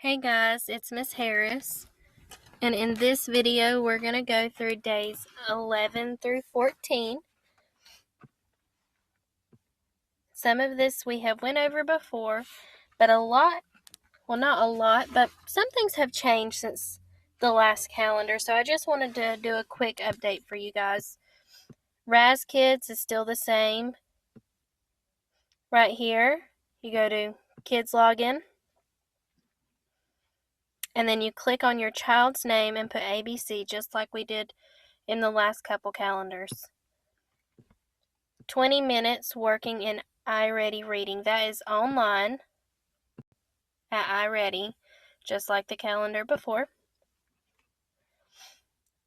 Hey guys, it's Miss Harris, and in this video we're going to go through days 11 through 14. Some of this we have went over before, but not a lot, but some things have changed since the last calendar, so I just wanted to do a quick update for you guys. Raz Kids is still the same. Right here, you go to Kids Login, and then you click on your child's name and put ABC just like we did in the last couple calendars. 20 minutes working in iReady Reading. That is online at iReady, just like the calendar before.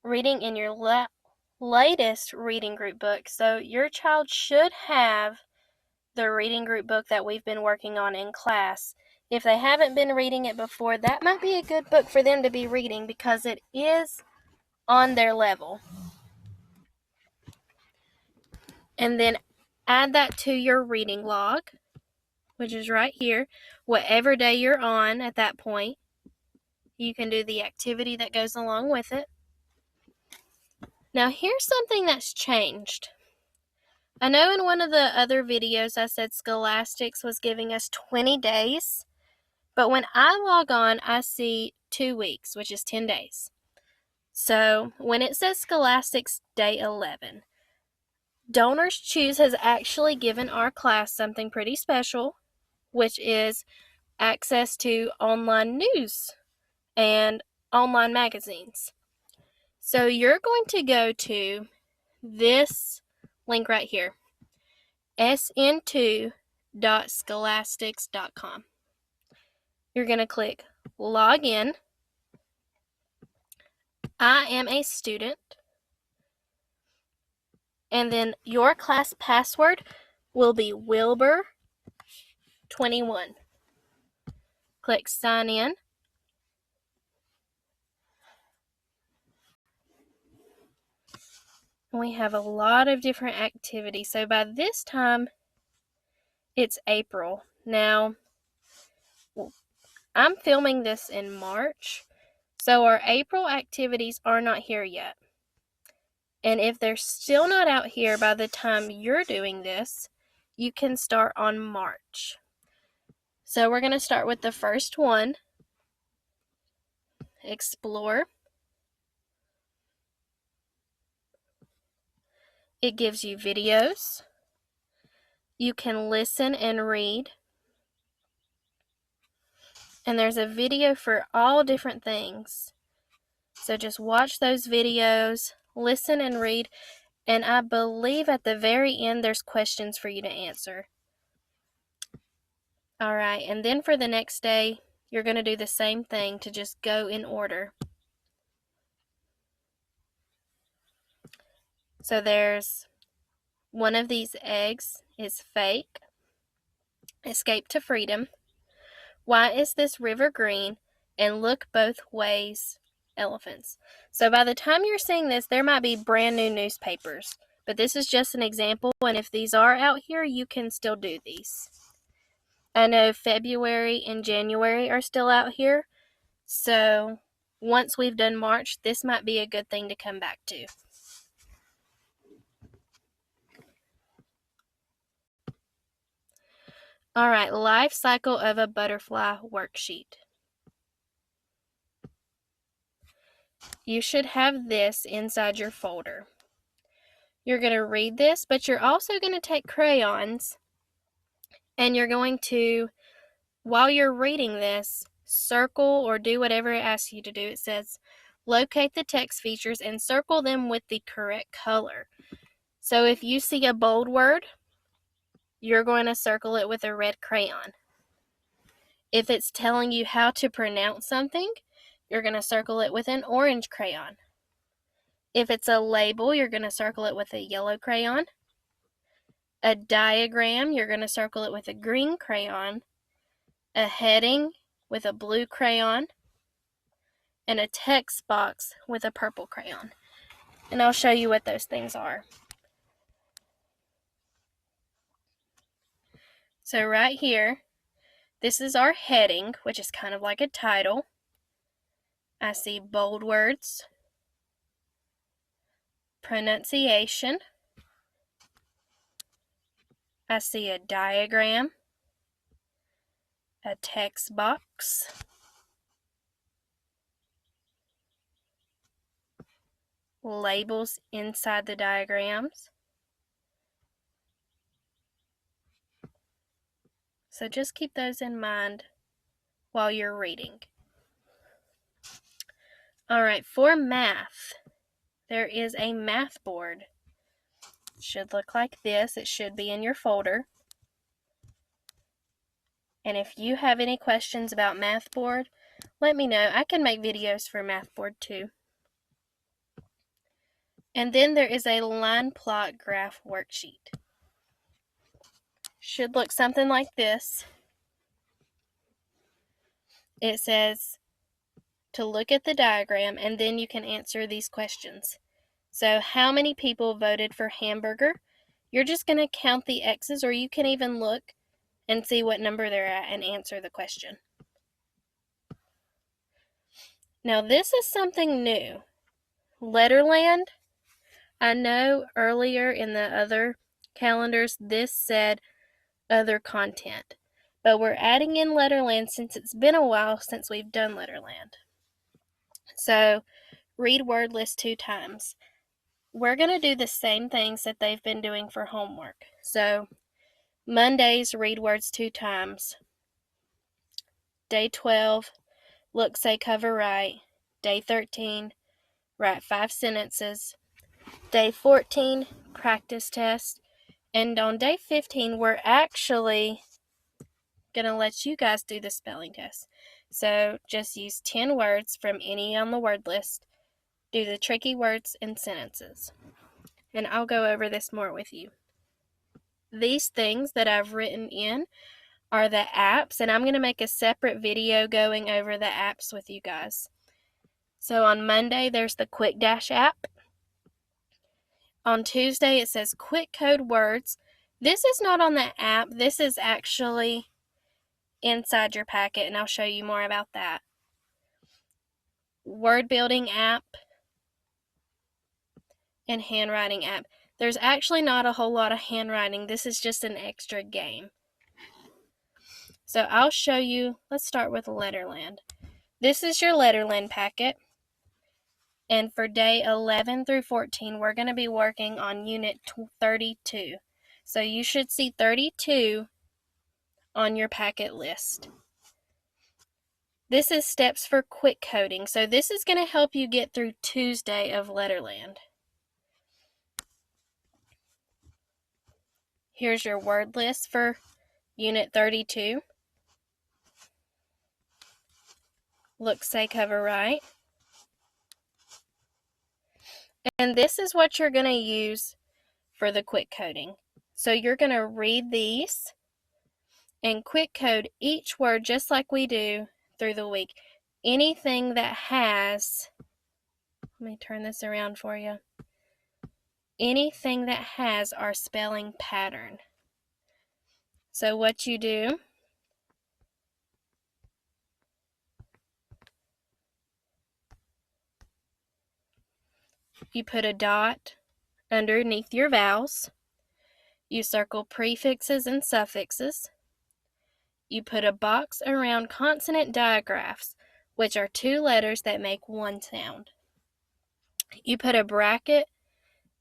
Reading in your latest reading group book. So your child should have the reading group book that we've been working on in class. If they haven't been reading it before, that might be a good book for them to be reading because it is on their level. And then add that to your reading log, which is right here. Whatever day you're on at that point, you can do the activity that goes along with it. Now here's something that's changed. I know in one of the other videos I said Scholastics was giving us 20 days, but when I log on, I see 2 weeks, which is 10 days. So when it says Scholastics Day 11, Donors Choose has actually given our class something pretty special, which is access to online news and online magazines. So you're going to go to this link right here, sn2.scholastics.com. You're going to click log in. I am a student. And then your class password will be Wilbur21. Click sign in. We have a lot of different activities. So by this time, it's April. Now, I'm filming this in March, so our April activities are not here yet. And if they're still not out here by the time you're doing this, you can start on March. So we're going to start with the first one, Explore. It gives you videos. You can listen and read. And there's a video for all different things. So just watch those videos, listen and read, and I believe at the very end there's questions for you to answer. All right, and then for the next day, you're going to do the same thing to just go in order. So there's one of these eggs is fake. Escape to freedom. Why is this river green? And look both ways, elephants. So by the time you're seeing this, there might be brand new newspapers. But this is just an example, and if these are out here, you can still do these. I know February and January are still out here, so once we've done March, this might be a good thing to come back to. All right, life cycle of a butterfly worksheet. You should have this inside your folder. You're going to read this, but you're also going to take crayons and you're going to, while you're reading this, circle or do whatever it asks you to do. It says, locate the text features and circle them with the correct color. So if you see a bold word, you're going to circle it with a red crayon. If it's telling you how to pronounce something, you're going to circle it with an orange crayon. If it's a label, you're going to circle it with a yellow crayon. A diagram, you're going to circle it with a green crayon. A heading with a blue crayon. And a text box with a purple crayon. And I'll show you what those things are. So right here, This is our heading, which is kind of like a title. I see bold words, pronunciation. I see a diagram, a text box, labels inside the diagrams. So just keep those in mind while you're reading. All right, for math, there is a math board. It should look like this. It should be in your folder. And if you have any questions about math board, let me know. I can make videos for math board too. And then there is a line plot graph worksheet. Should look something like this. It says to look at the diagram, and then you can answer these questions. So how many people voted for hamburger? You're just going to count the X's, or you can even look and see what number they're at and answer the question. Now this is something new. Letterland, I know earlier in the other calendars this said other content, but we're adding in Letterland since it's been a while since we've done Letterland. So read word list 2 times. We're going to do the same things that they've been doing for homework. So Mondays, read words 2 times. Day 12, look, say, cover, write. Day 13, write 5 sentences. Day 14, practice test. And on day 15, we're actually going to let you guys do the spelling test. So just use 10 words from any on the word list. Do the tricky words and sentences. And I'll go over this more with you. These things that I've written in are the apps, and I'm going to make a separate video going over the apps with you guys. So on Monday, there's the Quick Dash app. On Tuesday, it says Quick Code Words. This is not on the app. This is actually inside your packet, and I'll show you more about that. Word Building app and Handwriting app. There's actually not a whole lot of handwriting. This is just an extra game. So I'll show you. Let's start with Letterland. This is your Letterland packet. And for day 11 through 14, we're going to be working on unit 32. So you should see 32 on your packet list. This is steps for quick coding. So this is going to help you get through Tuesday of Letterland. Here's your word list for unit 32. Look, say, cover, write. And this is what you're going to use for the quick coding. So you're going to read these and quick code each word just like we do through the week. Anything that has, let me turn this around for you. Anything that has our spelling pattern. So what you do, you put a dot underneath your vowels. You circle prefixes and suffixes. You put a box around consonant digraphs, which are 2 letters that make one sound. You put a bracket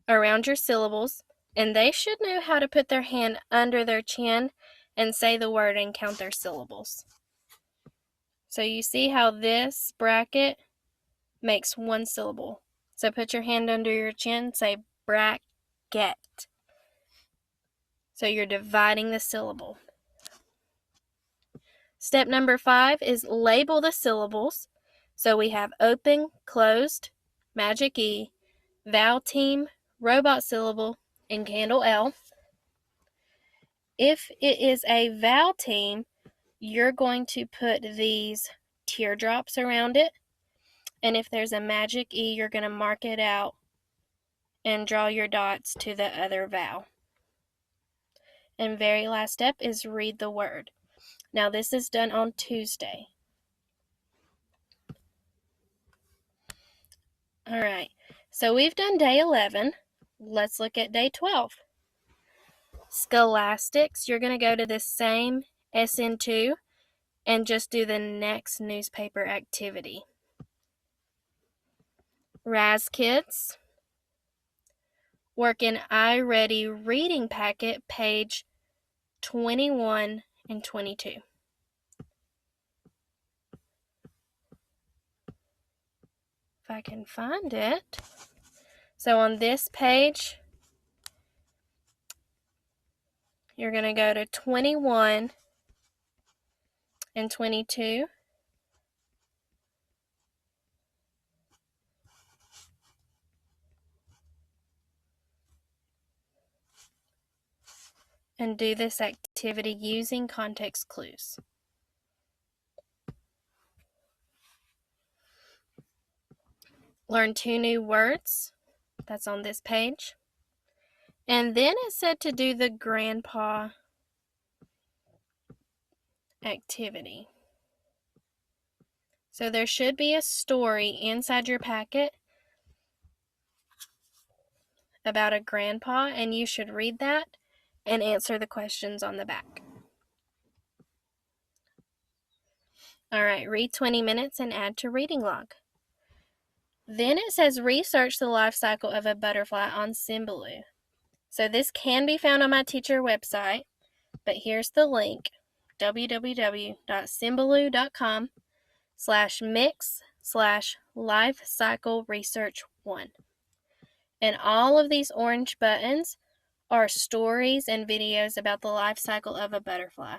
around your syllables, and they should know how to put their hand under their chin and say the word and count their syllables. So you see how this bracket makes one syllable. So put your hand under your chin, say bracket. So you're dividing the syllable. Step number 5 is label the syllables. So we have open, closed, magic E, vowel team, robot syllable, and candle L. If it is a vowel team, you're going to put these teardrops around it. And if there's a magic E, you're going to mark it out and draw your dots to the other vowel. And very last step is read the word. Now this is done on Tuesday. All right, so we've done day 11. Let's look at day 12. Scholastics, you're going to go to the same SN2 and just do the next newspaper activity. Raz-Kids, work in iReady reading packet, page 21 and 22. If I can find it. So on this page, you're going to go to 21 and 22. And do this activity using context clues. Learn 2 new words. That's on this page. And then it said to do the grandpa activity. So there should be a story inside your packet about a grandpa, and you should read that and answer the questions on the back. All right, read 20 minutes and add to reading log. Then it says research the life cycle of a butterfly on Symbaloo. So this can be found on my teacher website, but here's the link, www.symbaloo.com/mix/lifecycle-research1. And all of these orange buttons are stories and videos about the life cycle of a butterfly.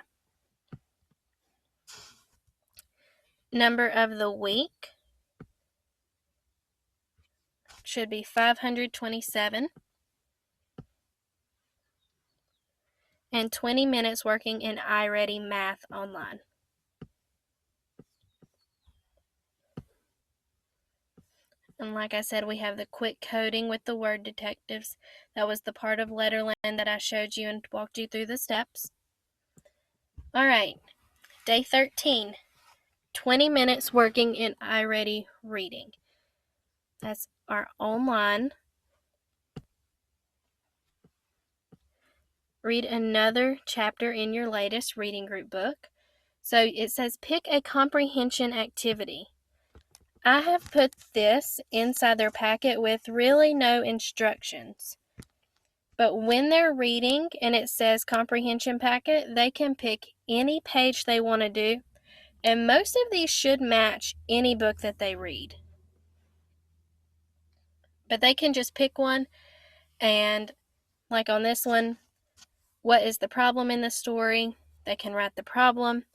Number of the week should be 527. And 20 minutes working in iReady Math Online. And like I said, we have the quick coding with the word detectives. That was the part of Letterland that I showed you and walked you through the steps. All right, day 13, 20 minutes working in iReady Reading. That's our online. Read another chapter in your latest reading group book. So it says pick a comprehension activity. I have put this inside their packet with really no instructions. But when they're reading and it says comprehension packet, they can pick any page they want to do. And most of these should match any book that they read. But they can just pick one, and like on this one, what is the problem in the story? They can write the problem,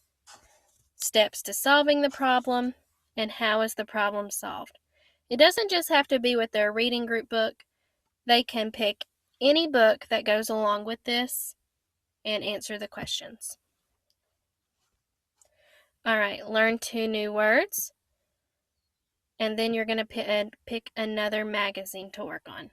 steps to solving the problem, and how is the problem solved. It doesn't just have to be with their reading group book. They can pick any book that goes along with this and answer the questions. All right, learn 2 new words. And then you're going to pick another magazine to work on.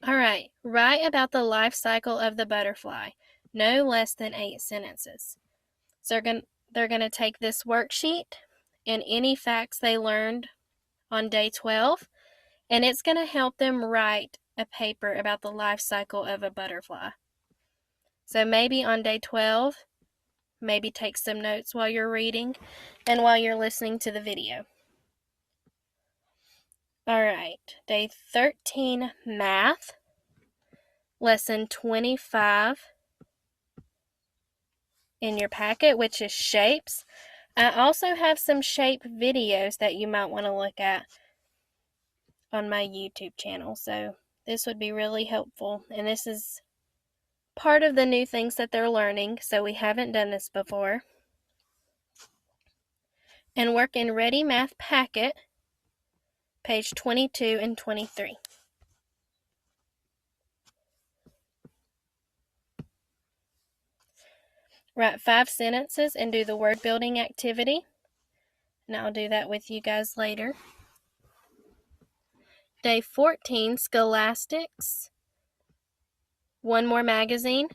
All right, write about the life cycle of the butterfly, no less than 8 sentences. So they're going to take this worksheet and any facts they learned on day 12, and it's going to help them write a paper about the life cycle of a butterfly. So maybe on day 12, maybe take some notes while you're reading and while you're listening to the video. All right, day 13, math, lesson 25 in your packet, which is shapes. I also have some shape videos that you might want to look at on my YouTube channel, so this would be really helpful. And this is part of the new things that they're learning, so we haven't done this before. And work in Ready Math Packet, page 22 and 23. Write 5 sentences and do the word building activity. And I'll do that with you guys later. Day 14, Scholastics. 1 more magazine.